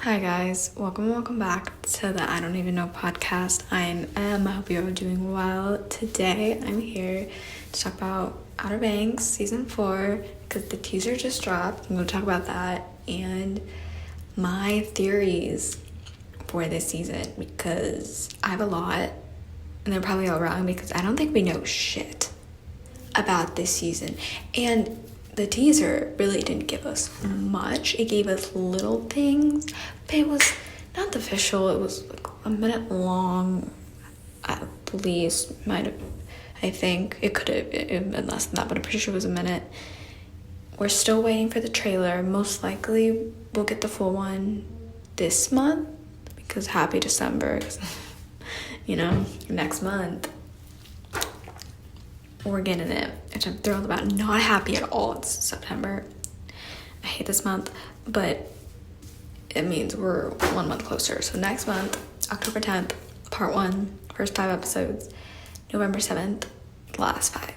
Hi guys, welcome back to the I Don't Even Know podcast. I hope you're all doing well. Today I'm here to talk about Outer Banks season 4 because the teaser just dropped. I'm going to talk about that and my theories for this season because I have a lot and they're probably all wrong because I don't think we know shit about this season. And the teaser really didn't give us much. It gave us little things, but it was not official. It was like a minute long, at least. I think it could have been less than that, but I'm pretty sure it was a minute. We're still waiting for the trailer. Most likely we'll get the full one this month because happy December, next month. We're getting it, which I'm thrilled about. Not happy at all. It's September. I hate this month, but it means we're 1 month closer. So next month, October 10th, part 1, first 5 episodes. November 7th, last 5.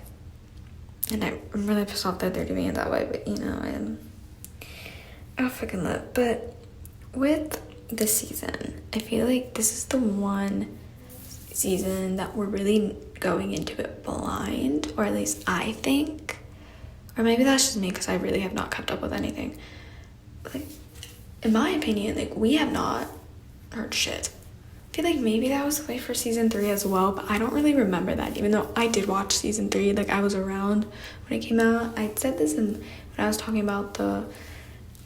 And I'm really pissed off that they're doing it that way, but I fucking love. But with this season, I feel like this is the one season that we're really going into it blind, or at least I think, or maybe that's just me because I really have not kept up with anything. Like, in my opinion, we have not heard shit. I feel like maybe that was the way for season 3 as well, but I don't really remember that, even though I did watch season 3. I was around when it came out. I said this when I was talking about the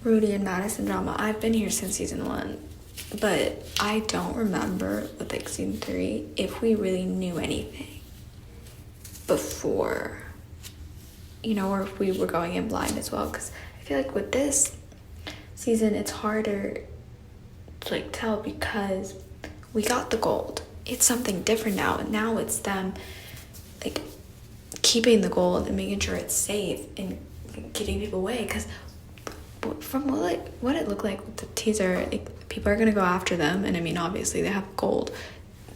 Rudy and Madison drama. I've been here since season 1. But I don't remember with season 3 if we really knew anything before, or if we were going in blind as well. Because I feel like with this season, it's harder to tell because we got the gold. It's something different now. And now it's them keeping the gold and making sure it's safe and getting people away. Because from what it looked like with the teaser, people are going to go after them. And I mean, obviously they have gold.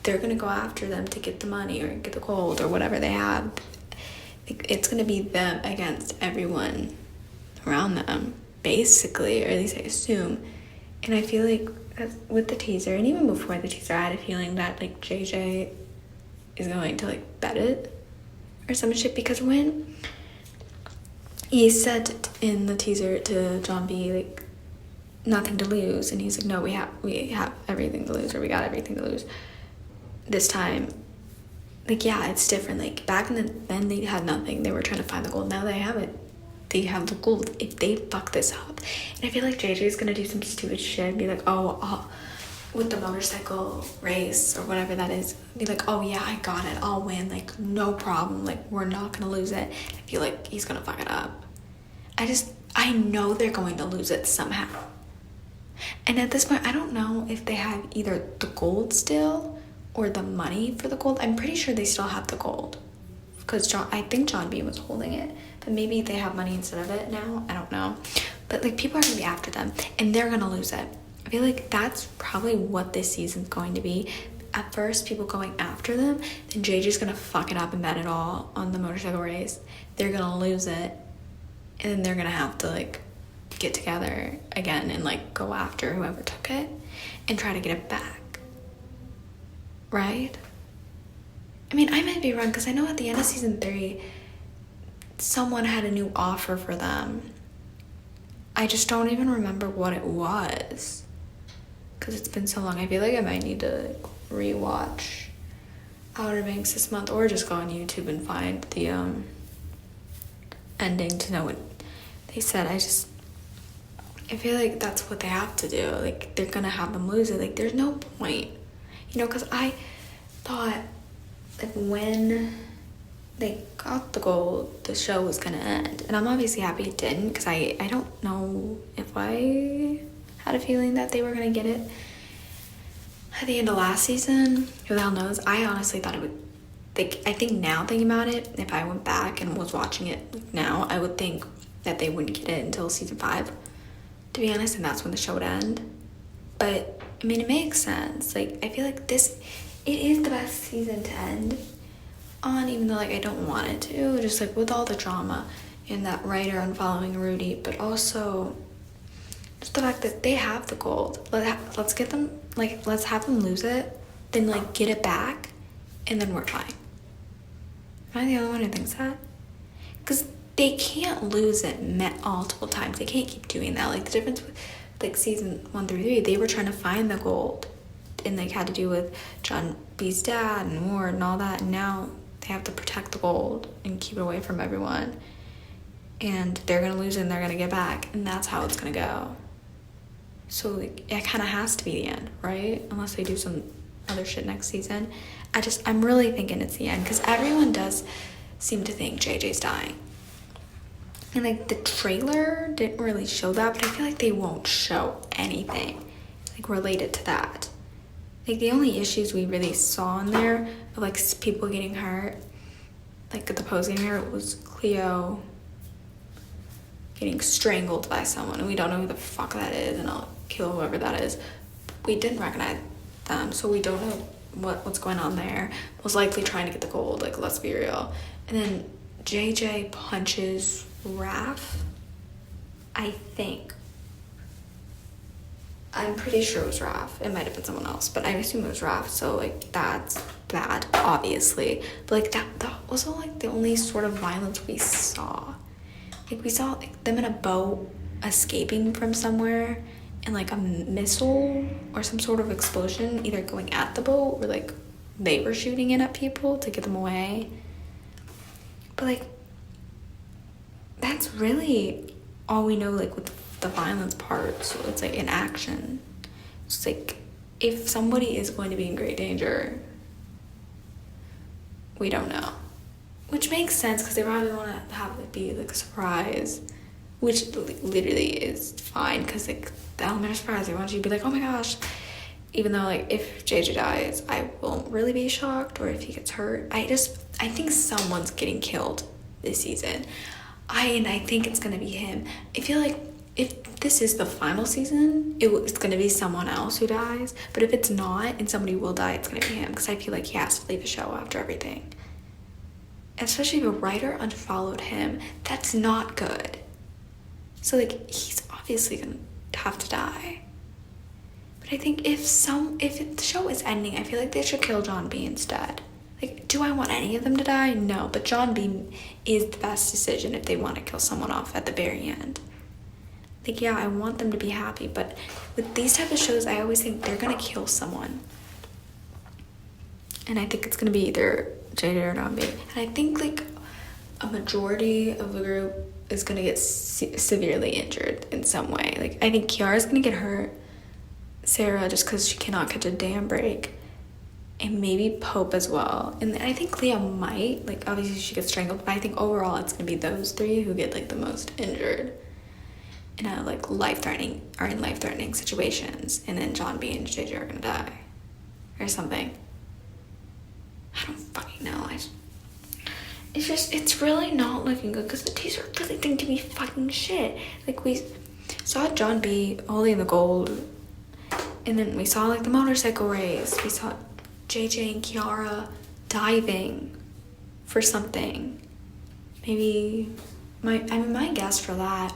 They're going to go after them to get the money or get the gold or whatever they have. It's going to be them against everyone around them, basically, or at least I assume. And I feel like with the teaser, and even before the teaser, I had a feeling that JJ is going to bet it or some shit, because when he said in the teaser to John B, nothing to lose, and he's like, no, we have everything to lose, or we got everything to lose this time. Yeah, it's different. Back then they had nothing. They were trying to find the gold. Now they have it. They have the gold. If they fuck this up, and I feel like JJ's gonna do some stupid shit and be like, with the motorcycle race or whatever that is, be like, oh yeah, I got it, I'll win, no problem, we're not gonna lose it. I feel like he's gonna fuck it up. I know they're going to lose it somehow. And at this point, I don't know if they have either the gold still or the money for the gold. I'm pretty sure they still have the gold because I think John B was holding it, but maybe they have money instead of it now. I don't know. But people are gonna be after them and they're gonna lose it. I feel like that's probably what this season's going to be. At first, people going after them, then JJ's gonna fuck it up and bet it all on the motorcycle race. They're gonna lose it, and then they're gonna have to get together again and go after whoever took it and try to get it back. Right? I mean, I might be wrong because I know at the end of season 3, someone had a new offer for them. I just don't even remember what it was because it's been so long. I feel like I might need to rewatch Outer Banks this month, or just go on YouTube and find the ending to know what they said. I feel like that's what they have to do. They're gonna have them lose it. There's no point, because I thought when they got the gold, the show was gonna end, and I'm obviously happy it didn't, because I don't know if I had a feeling that they were gonna get it at the end of last season. Who the hell knows? I honestly thought it would. I think now thinking about it, if I went back and was watching it now, I would think that they wouldn't get it until season 5, to be honest, and that's when the show would end. But I mean, it makes sense. I feel like it is the best season to end on, even though I don't want it to, just with all the drama and that writer unfollowing Rudy, but also Just the fact that they have the gold. Let's get them, like, let's have them lose it, then, like, get it back, and then we're fine. Am I the only one who thinks that? Because they can't lose it multiple times. They can't keep doing that. Like, the difference with, like, season 1 through 3, they were trying to find the gold, and, like, had to do with John B's dad and Ward and all that, and now they have to protect the gold and keep it away from everyone. And they're gonna lose it and they're gonna get back, and that's how it's gonna go. So, like, it kind of has to be the end, right? Unless they do some other shit next season. I'm really thinking it's the end, because everyone does seem to think JJ's dying. And, like, the trailer didn't really show that, but I feel like they won't show anything, like, related to that. Like, the only issues we really saw in there of, like, people getting hurt, like, at the post getting hurt, was Cleo getting strangled by someone, and we don't know who the fuck that is, and I'll kill whoever that is. We didn't recognize them, so we don't know what's going on there. Most likely trying to get the gold, like, let's be real. And then JJ punches Raph, I think. I'm pretty sure it was Raph. It might have been someone else, but I assume it was Raph, so, like, that's bad, obviously. But, like, that was all, like, the only sort of violence we saw. Like, we saw, like, them in a boat escaping from somewhere, and, like, a missile or some sort of explosion either going at the boat or, like, they were shooting it at people to get them away. But, like, that's really all we know, like, with the violence part. So it's, like, in action. It's like, if somebody is going to be in great danger, we don't know. Which makes sense, because they probably want to have it be, like, a surprise, which literally is fine, because, like, the element of surprise, they want you to be like, oh my gosh. Even though, like, if JJ dies, I won't really be shocked, or if he gets hurt. I think someone's getting killed this season. I think it's gonna be him. I feel like if this is the final season, it's gonna be someone else who dies. But if it's not, and somebody will die, it's gonna be him, because I feel like he has to leave the show after everything. Especially if a writer unfollowed him, that's not good. So, like, he's obviously gonna have to die. But I think if the show is ending, I feel like they should kill John B instead. Like, do I want any of them to die? No, but John B is the best decision if they want to kill someone off at the very end. Like, yeah, I want them to be happy, but with these type of shows, I always think they're gonna kill someone. And I think it's gonna be either JJ or John B. And I think, like, a majority of the group is gonna get severely injured in some way. Like, I think Kiara's gonna get hurt, Sarah just because she cannot catch a damn break, and maybe Pope as well. And I think Leah might, like, obviously she gets strangled, but I think overall it's gonna be those three who get, like, the most injured in a, like, life-threatening situations, and then John B and JJ are gonna die or something. I don't fucking know. It's really not looking good, because the teaser really think to be fucking shit. Like, we saw John B holding the gold, and then we saw, like, the motorcycle race. We saw JJ and Kiara diving for something. Maybe my guess for that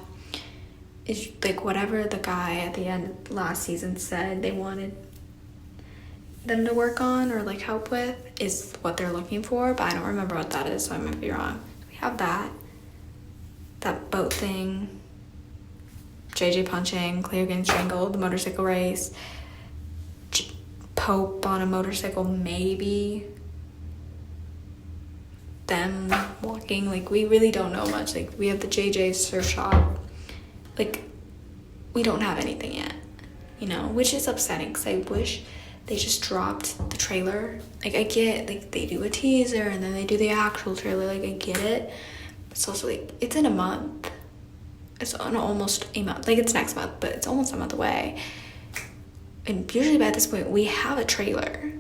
is, like, whatever the guy at the end last season said they wanted them to work on or, like, help with is what they're looking for, but I don't remember what that is, so I might be wrong. We have that boat thing, JJ punching, Cleo getting strangled, the motorcycle race, Pope on a motorcycle, maybe them walking. Like, we really don't know much. Like, we have the JJ surf shop. Like, we don't have anything yet, you know, which is upsetting, because I wish they just dropped the trailer. Like, I get, like, they do a teaser and then they do the actual trailer. Like, I get it. But it's also, like, it's in a month. It's on almost a month. Like, it's next month, but it's almost a month away. And usually by this point, we have a trailer.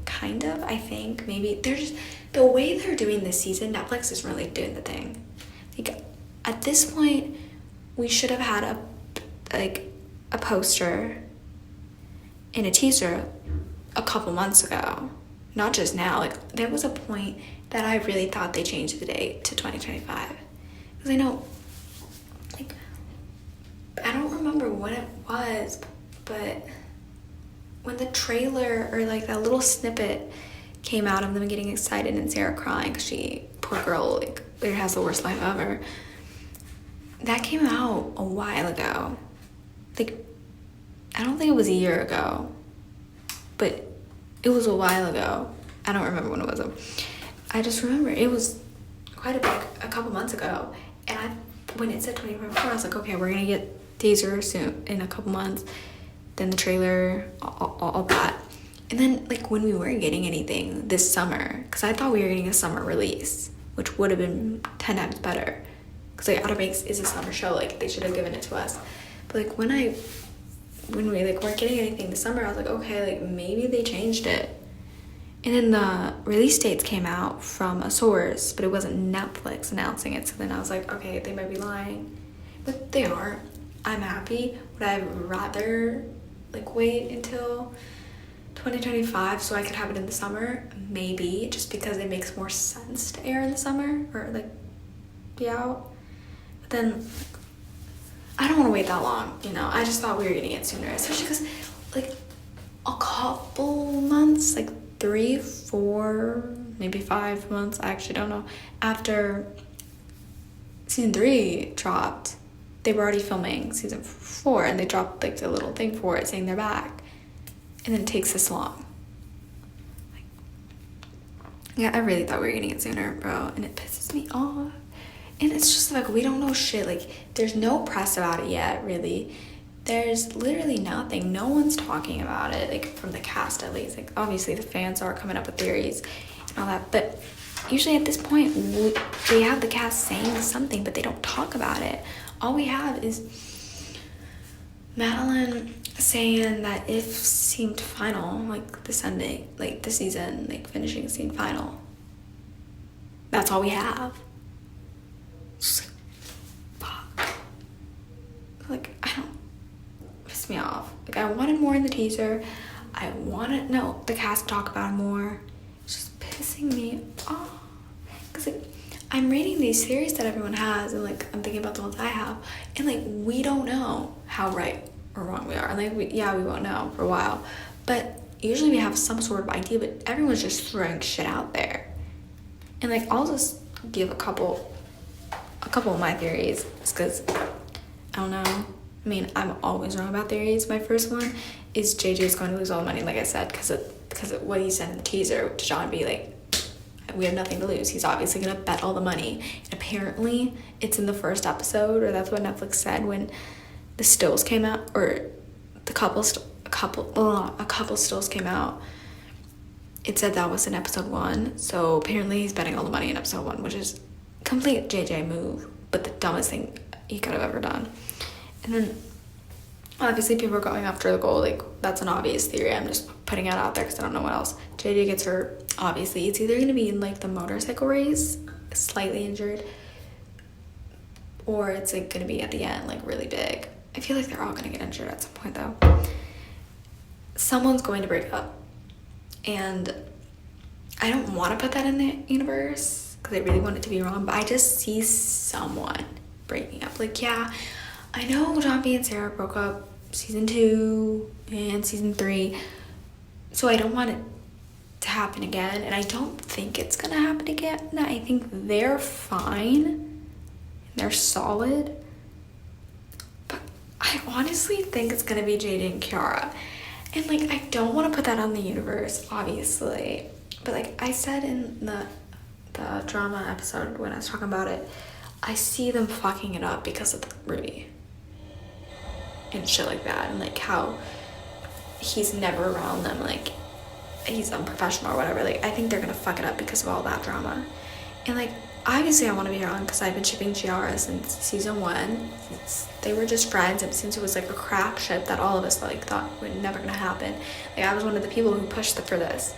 Kind of, I think. Maybe they're just, the way they're doing this season, Netflix is really doing the thing. Like, at this point, we should have had a poster and a teaser a couple months ago, not just now. Like, there was a point that I really thought they changed the date to 2025, because I know, like, I don't remember remember when it was, but when the trailer or like that little snippet came out of them getting excited and Sarah crying because she, poor girl, like it has the worst life ever. That came out a while ago. Like, I don't think it was a year ago, but it was a while ago. I don't remember when it was. I just remember it was quite a couple months ago. And when it said 2024, I was like, okay, we're gonna get teaser soon in a couple months. Then the trailer, all that. And then like when we weren't getting anything this summer, because I thought we were getting a summer release, which would have been 10 times better. Because like Outer Banks is a summer show, like they should have given it to us. But like when we like weren't getting anything this summer, I was like, okay, like maybe they changed it. And then the release dates came out from a source, but it wasn't Netflix announcing it. So then I was like, okay, they might be lying, but they aren't. I'm happy. Would I rather like wait until 2025 so I could have it in the summer? Maybe, just because it makes more sense to air in the summer or like be out. But then I don't want to wait that long, you know. I just thought we were getting it sooner, especially because like a couple months, like 3, 4, maybe 5 months, I actually don't know, after season 3 dropped, they were already filming season 4 and they dropped like the little thing for it saying they're back, and then it takes this long. Like, yeah, I really thought we were getting it sooner, bro, and it pisses me off. And it's just like, we don't know shit. Like, there's no press about it yet, really. There's literally nothing. No one's talking about it, like from the cast at least. Like, obviously the fans are coming up with theories and all that, but usually at this point we have the cast saying something, but they don't talk about it. All we have is Madeline saying that if seemed final, like this ending, like the season, like finishing seemed final. That's all we have. It's like, fuck. Like, I don't, piss me off. Like, I wanted more in the teaser. I wanted, no, the cast to talk about it more. It's just pissing me off. Because, like, I'm reading these theories that everyone has, and, like, I'm thinking about the ones I have, and, like, we don't know how right or wrong we are. And, like, we won't know for a while. But usually we have some sort of idea, but everyone's just throwing shit out there. And, like, I'll just give a couple of my theories, just because, I don't know. I mean, I'm always wrong about theories. My first one is JJ's going to lose all the money, like I said, because of what he said in the teaser to John B. Like, we have nothing to lose. He's obviously going to bet all the money. And apparently, it's in the first episode, or that's what Netflix said when the stills came out, or a couple stills came out. It said that was in episode 1. So apparently, he's betting all the money in episode 1, which is a complete JJ move, but the dumbest thing he could have ever done. And then, obviously, people are going after the goal. Like, that's an obvious theory. I'm just putting it out there because I don't know what else. JJ gets hurt. Obviously, it's either going to be in, like, the motorcycle race, slightly injured, or it's, like, going to be at the end, like, really big. I feel like they're all going to get injured at some point, though. Someone's going to break up. And I don't want to put that in the universe because I really want it to be wrong, but I just see someone breaking up. Like, yeah, I know John B and Sarah broke up season 2 and season 3, so I don't want it to happen again, and I don't think it's gonna happen again. I think they're fine, they're solid, but I honestly think it's gonna be JJ and Kiara. And like, I don't want to put that on the universe, obviously, but like I said in the drama episode when I was talking about it, I see them fucking it up because of Rudy and shit like that, and like how he's never around them, like he's unprofessional or whatever. Like, I think they're gonna fuck it up because of all that drama. And like, obviously I want to be wrong because I've been shipping Giara since season 1. They were just friends, and since it was like a crack ship that all of us like thought was never gonna happen, like I was one of the people who pushed for this.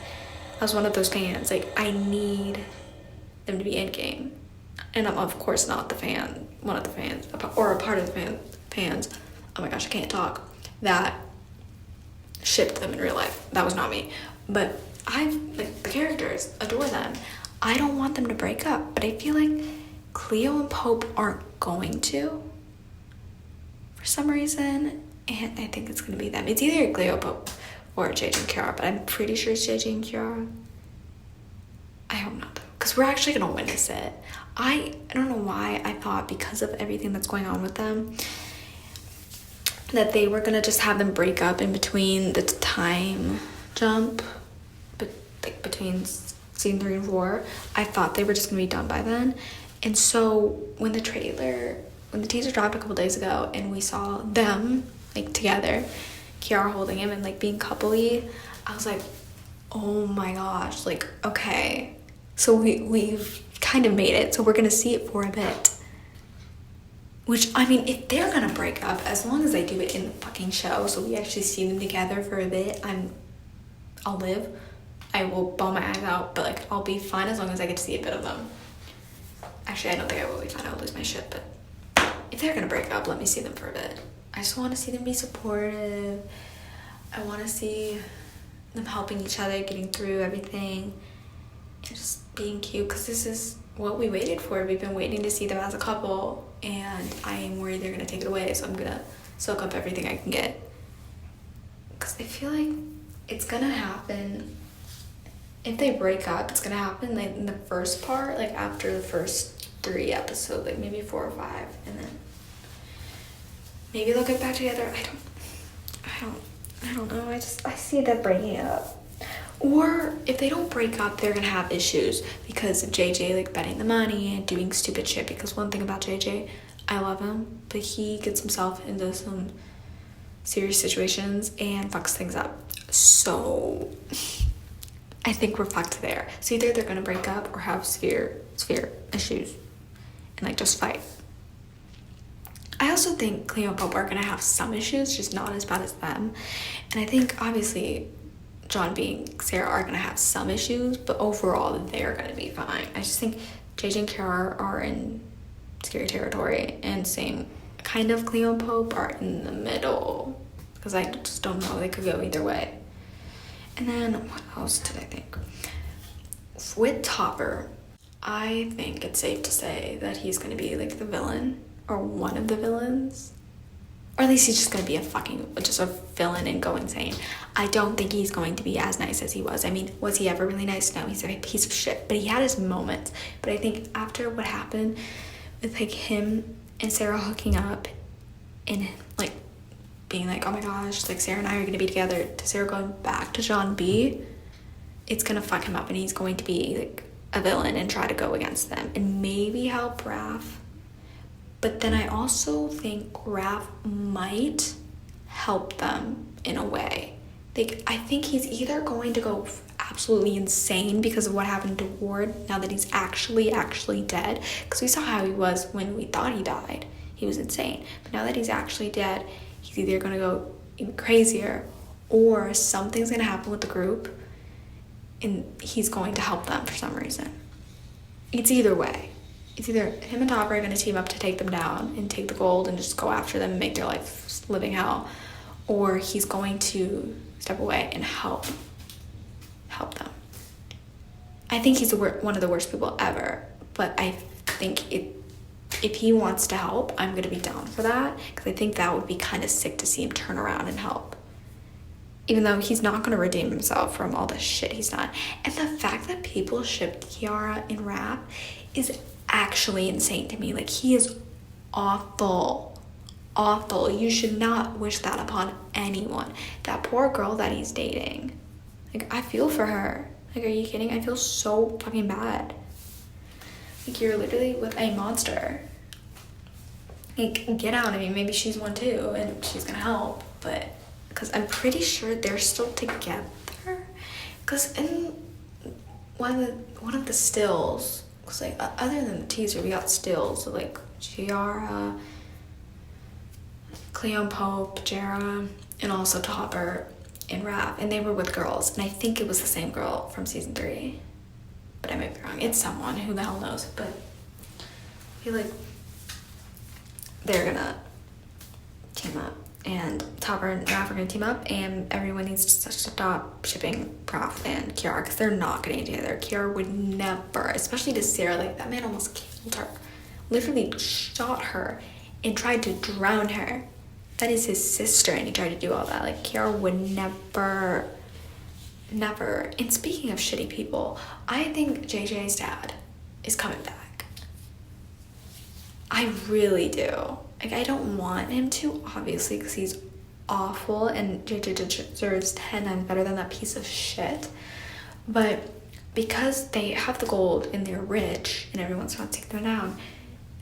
I was one of those fans. Like, I need them to be in game, and I'm of course not the fan, one of the fans, or a part of the fans. Oh my gosh, I can't talk. That shipped them in real life. That was not me. But I like the characters, adore them. I don't want them to break up, but I feel like Cleo and Pope aren't going to. for some reason, and I think it's gonna be them. It's either Cleo Pope or JJ and Kiara, but I'm pretty sure it's JJ and Kiara. I hope not though, because we're actually gonna witness it. I don't know why I thought, because of everything that's going on with them, that they were gonna just have them break up in between the time jump, but like between season 3 and 4. I thought they were just gonna be done by then. And so when the teaser dropped a couple days ago and we saw them like together, Kiara holding him and like being coupley, I was like, oh my gosh, like, okay, so we've kind of made it, so we're gonna see it for a bit. Which, I mean, if they're gonna break up, as long as they do it in the fucking show, so we actually see them together for a bit, I'll live. I will bawl my eyes out, but like, I'll be fine as long as I get to see a bit of them. Actually, I don't think I will be fine. I'll lose my shit, but if they're gonna break up, let me see them for a bit. I just want to see them be supportive. I want to see them helping each other, getting through everything, and just being cute, because this is what we waited for. We've been waiting to see them as a couple, and I am worried they're gonna take it away, so I'm gonna soak up everything I can get, because I feel like it's gonna happen. If they break up, it's gonna happen like in the first part, like after the first 3 episodes, like maybe 4 or 5, and then maybe they'll get back together. I don't know. I see them breaking up. Or if they don't break up, they're gonna have issues because of JJ like betting the money and doing stupid shit. Because one thing about JJ, I love him, but he gets himself into some serious situations and fucks things up. So I think we're fucked there. So either they're gonna break up or have severe issues and like just fight. I also think Cleo and Pope are gonna have some issues, just not as bad as them. And I think obviously John being Sarah are gonna have some issues, but overall they're gonna be fine. I just think JJ and Kiara are in scary territory, and same kind of Cleo and Pope are in the middle, because I just don't know, they could go either way. And then what else did I think? With Topper, I think it's safe to say that he's gonna be like the villain, or one of the villains, or at least he's just gonna be just a villain and go insane. I don't think he's going to be as nice as he was. I mean, was he ever really nice? No, he's a piece of shit, but he had his moments. But I think after what happened with like him and Sarah hooking up and like being like, oh my gosh, like Sarah and I are gonna be together, to Sarah going back to John B, it's gonna fuck him up, and he's going to be like a villain and try to go against them and maybe help Raph. But then I also think Raph might help them in a way. Like, I think he's either going to go absolutely insane because of what happened to Ward now that he's actually dead. Because we saw how he was when we thought he died. He was insane. But now that he's actually dead, he's either going to go even crazier, or something's going to happen with the group and he's going to help them for some reason. It's either way. It's either him and Topper are going to team up to take them down and take the gold and just go after them and make their life living hell, or he's going to step away and help them. I think he's one of the worst people ever, but I think if he wants to help, I'm going to be down for that, because I think that would be kind of sick to see him turn around and help. Even though he's not going to redeem himself from all the shit he's done. And the fact that people shipped Kiara and Raph is actually insane to me. Like, he is awful. You should not wish that upon anyone. That poor girl that he's dating. Like, I feel for her. Like, are you kidding? I feel so fucking bad. Like, you're literally with a monster. Like, get out. I mean, maybe she's one too, and she's gonna help, but because I'm pretty sure they're still together. Because in one of the stills, because like other than the teaser, we got stills of like Giara, Cleo and Pope, Jara, and also Topper and Raph, and they were with girls, and I think it was the same girl from season 3, but I might be wrong. It's someone, who the hell knows, but I feel like they're gonna team up, and Topper and Raph are gonna team up, and everyone needs to stop shipping Raph and Kiara, because they're not getting together. Kiara would never, especially to Sarah, like, that man almost killed her, literally shot her and tried to drown her. that is his sister, and he tried to do all that. Like, Kiara would never. And speaking of shitty people, I think JJ's dad is coming back. I really do. Like, I don't want him to, obviously, because he's awful, and JJ deserves 10 times better than that piece of shit. But because they have the gold and they're rich and everyone's trying to take them down,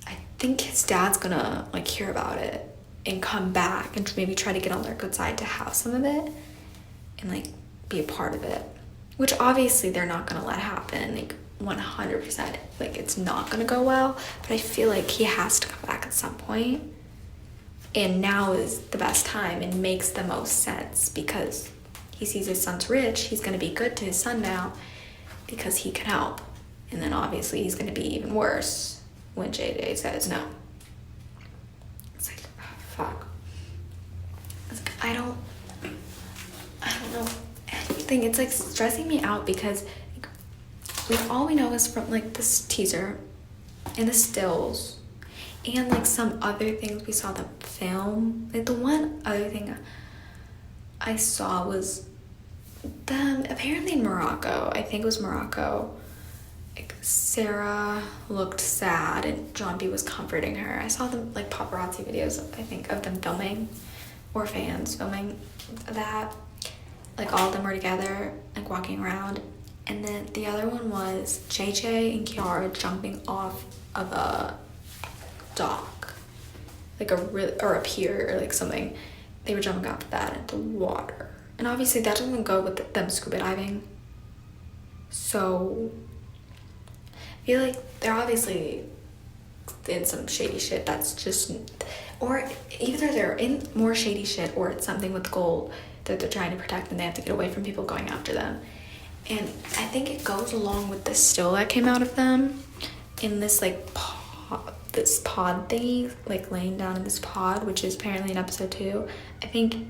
I think his dad's gonna like hear about it and come back and maybe try to get on their good side to have some of it and like be a part of it, which obviously they're not gonna let happen, like 100%. Like, it's not gonna go well, but I feel like he has to come back at some point, and now is the best time and makes the most sense because he sees his son's rich. He's gonna be good to his son now because he can help, and then obviously he's gonna be even worse when JJ says no. It's like, oh, fuck. It's like, I don't know anything. It's like stressing me out because like all we know is from like this teaser and the stills and like some other things we saw them film. Like, the one other thing I saw was them apparently in Morocco. I think it was Morocco. Like, Sarah looked sad and John B was comforting her. I saw them like paparazzi videos, I think, of them filming, or fans filming that. Like, all of them were together, like walking around. And then the other one was JJ and Kiara jumping off of a dock, like or a pier or like something. They were jumping off of that into water, and obviously that doesn't go with them scuba diving. So I feel like they're obviously in some shady shit. That's just, or either they're in more shady shit or it's something with gold that they're trying to protect and they have to get away from people going after them. And I think it goes along with the still that came out of them in this like this pod thingy, like laying down in this pod, which is apparently in episode 2. I think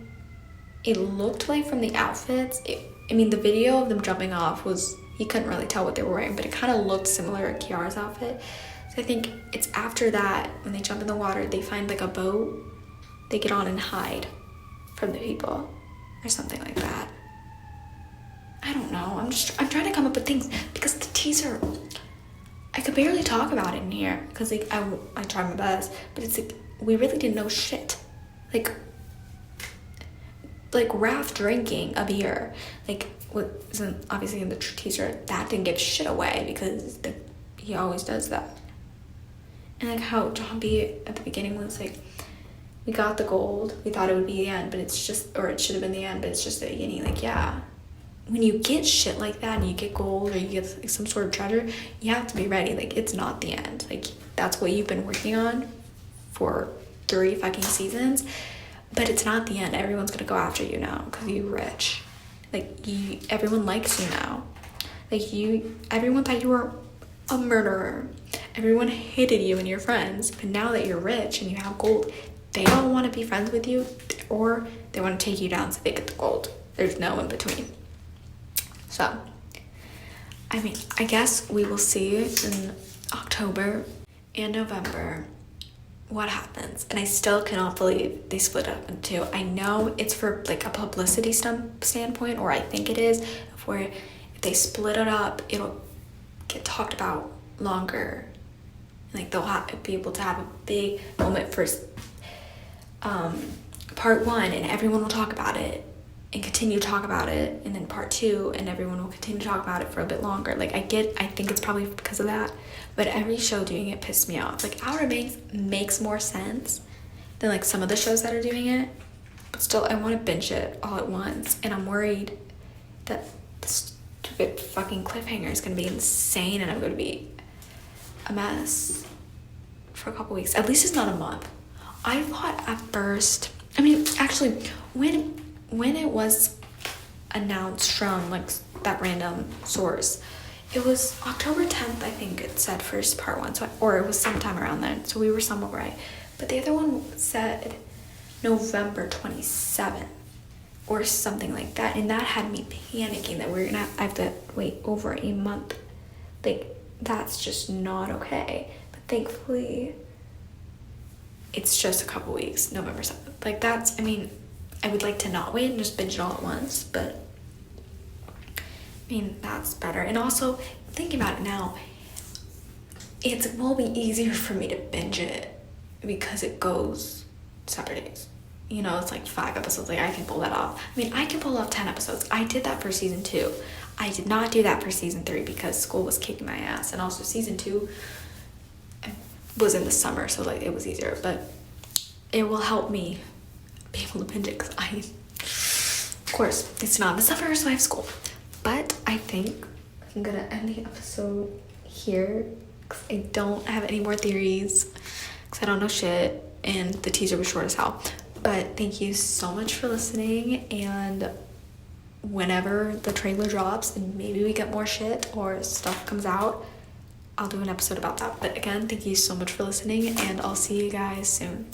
it looked like from the outfits, I mean, the video of them jumping off was, you couldn't really tell what they were wearing, but it kind of looked similar to Kiara's outfit. So I think it's after that, when they jump in the water, they find like a boat, they get on and hide from the people or something like that. I don't know. I'm trying to come up with things because the teaser, I could barely talk about it in here because like I tried my best, but it's like we really didn't know shit. Like Raph drinking a beer, like wasn't obviously in the teaser, that didn't give shit away because he always does that. And like how John B at the beginning was like, we got the gold, we thought it would be the end, but it's just, or it should have been the end, but it's just the beginning. Like, yeah, when you get shit like that and you get gold or you get like some sort of treasure, you have to be ready. Like, it's not the end. Like, that's what you've been working on for 3 fucking seasons, but it's not the end. Everyone's gonna go after you now because you're rich. Like, everyone likes you now. Like, everyone thought you were a murderer. Everyone hated you and your friends, but now that you're rich and you have gold, they all want to be friends with you, or they want to take you down so they get the gold. There's no in between. So, I mean, I guess we will see in October and November what happens. And I still cannot believe they split up in 2. I know it's for like a publicity standpoint, or I think it is, where if they split it up, it'll get talked about longer. Like, they'll be able to have a big moment for part 1, and everyone will talk about it and continue to talk about it, and then part 2, and everyone will continue to talk about it for a bit longer. Like, I think it's probably because of that, but every show doing it pissed me off. Like, Outer Banks makes more sense than like some of the shows that are doing it, but still I want to binge it all at once, and I'm worried that the stupid fucking cliffhanger is going to be insane and I'm going to be a mess for a couple weeks. At least it's not a month. I thought at first, I mean, actually, when it was announced from like that random source, it was October 10th, I think it said first part 1, so or it was sometime around then, so we were somewhat right. But the other one said November 27th or something like that, and that had me panicking that I have to wait over a month. Like, that's just not okay. But thankfully it's just a couple weeks, November 7th. Like, that's, I mean, I would like to not wait and just binge it all at once, but I mean, that's better. And also, thinking about it now, it will be easier for me to binge it because it goes Saturdays. You know, it's like 5 episodes. Like, I can pull that off. I mean, I can pull off 10 episodes. I did that for season 2. I did not do that for season 3 because school was kicking my ass. And also season 2 was in the summer, so like it was easier. But it will help me be able to binge it because of course, it's not in the summer, so I have school. But I think I'm gonna end the episode here because I don't have any more theories because I don't know shit, and the teaser was short as hell. But thank you so much for listening, and whenever the trailer drops and maybe we get more shit or stuff comes out, I'll do an episode about that. But again, thank you so much for listening, and I'll see you guys soon.